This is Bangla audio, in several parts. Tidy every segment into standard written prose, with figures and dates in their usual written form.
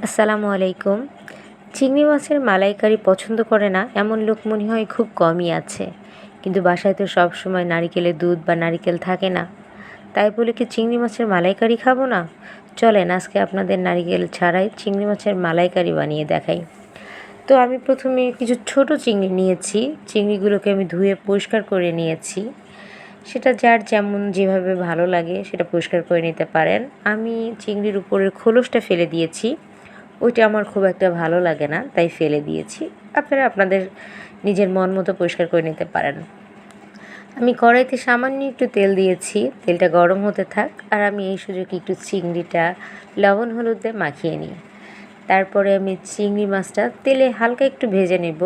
আসসালামু আলাইকুম। চিংড়ি মাছের মালাইকারি পছন্দ করে না এমন লোক মনে হয় খুব কমই আছে। কিন্তু বাসায় তো সবসময় নারিকেলের দুধ বা নারিকেল থাকে না। তাই বলে কি চিংড়ি মাছের মালাইকারি খাবো না? চলেন আজকে আপনাদের নারিকেল ছাড়াই চিংড়ি মাছের মালাইকারি বানিয়ে দেখাই। তো আমি প্রথমে কিছু ছোট চিংড়ি নিয়েছি। চিংড়িগুলোকে আমি ধুয়ে পরিষ্কার করে নিয়েছি। সেটা যার যেমন যেভাবে ভালো লাগে সেটা পরিষ্কার করে নিতে পারেন। আমি চিংড়ির উপরের খোলসটা ফেলে দিয়েছি। ওইটা আমার খুব একটা ভালো লাগে না, তাই ফেলে দিয়েছি। আপনারা আপনাদের নিজের মন মতো পরিষ্কার করে নিতে পারেন। আমি কড়াইতে সামান্য একটু তেল দিয়েছি, তেলটা গরম হতে থাক আর আমি এই সুযোগে একটু চিংড়িটা লবণ হলুদ দিয়ে মাখিয়ে নিই। তারপরে আমি চিংড়ি মাছটা তেলে হালকা একটু ভেজে নেব।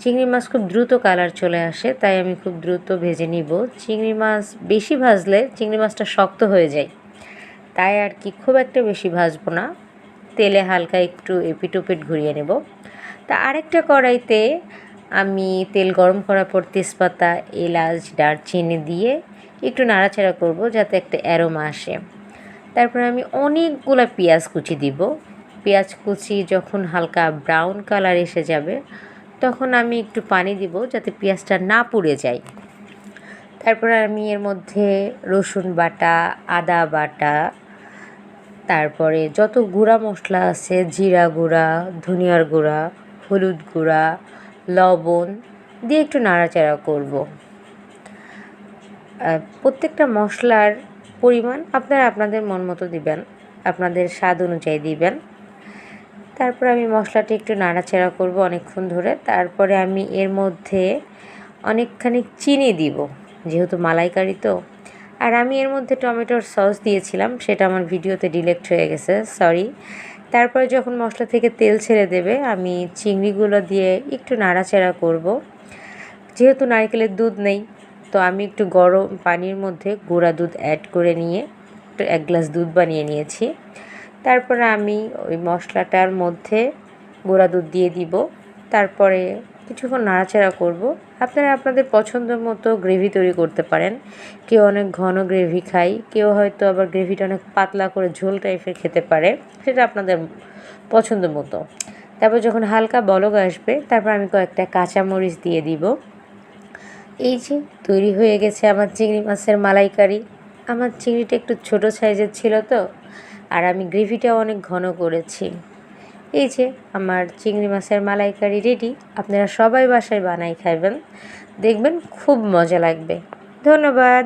চিংড়ি মাছ খুব দ্রুত কালার চলে আসে, তাই আমি খুব দ্রুত ভেজে নিব। চিংড়ি মাছ বেশি ভাজলে চিংড়ি মাছটা শক্ত হয়ে যায়, তাই আর কি খুব একটা বেশি ভাজবো না। তেলে হালকা একটু এপিট ওপিট ঘুরিয়ে নেব। তা আরেকটা কড়াইতে আমি তেল গরম করার পর তেজপাতা, এলাচ, দারচিনি দিয়ে একটু নাড়াচাড়া করব যাতে একটা অ্যারোমা আসে। তারপরে আমি অনেকগুলো পেঁয়াজ কুচি দিব। পেঁয়াজ কুচি যখন হালকা ব্রাউন কালার এসে যাবে তখন আমি একটু পানি দিব যাতে পেঁয়াজটা না পুড়ে যায়। তারপরে আমি এর মধ্যে রসুন বাটা, আদা বাটা, তারপরে যত গুঁড়া মশলা আছে জিরা গুঁড়া, ধনিয়ার গুঁড়া, হলুদ গুঁড়া, লবণ দিয়ে একটু নাড়াচাড়া করব। প্রত্যেকটা মশলার পরিমাণ আপনারা আপনাদের মন মতো দিবেন, আপনাদের স্বাদ অনুযায়ী দিবেন। তারপরে আমি মশলাটা একটু নাড়াচাড়া করব অনেকক্ষণ ধরে। তারপরে আমি এর মধ্যে অনেকখানি চিনি দিব, যেহেতু মালাইকারি তো। আর আমি এর মধ্যে টমেটোর সস দিয়েছিলাম, সেটা আমার ভিডিওতে ডিলেট হয়ে গেছে, সরি। তারপরে যখন মশলা থেকে তেল ছেড়ে দেবে আমি চিংড়িগুলো দিয়ে একটু নাড়াচাড়া করব। যেহেতু নারকেলের দুধ নেই, তো আমি একটু গরম পানির মধ্যে গুঁড়া দুধ অ্যাড করে নিয়ে একটু 1 গ্লাস দুধ বানিয়ে নিয়েছি। তারপরে আমি ওই মশলাটার মধ্যে গুঁড়া দুধ দিয়ে দিব। তারপরে কিছুক্ষণ নাড়াচাড়া করব। আপনারা আপনাদের পছন্দ মতো গ্রেভি তৈরি করতে পারেন। কেউ অনেক ঘন গ্রেভি খায়, কেউ হয়তো আবার গ্রেভিটা অনেক পাতলা করে ঝোল টাইপের খেতে পারে, সেটা আপনাদের পছন্দ মতো। তারপর যখন হালকা বলক আসবে তারপর আমি কয়েকটা কাঁচামরিচ দিয়ে দিব। এই যে তৈরি হয়ে গেছে আমার চিংড়ি মাছের মালাইকারি। আমার চিংড়িটা একটু ছোট সাইজের ছিল তো, আর আমি গ্রেভিটাও অনেক ঘন করেছি। এই যে আমার চিংড়ি মাছের মালাইকারি রেডি। আপনারা সবাই বাসায় বানাই খাবেন, দেখবেন খুব মজা লাগবে। ধন্যবাদ।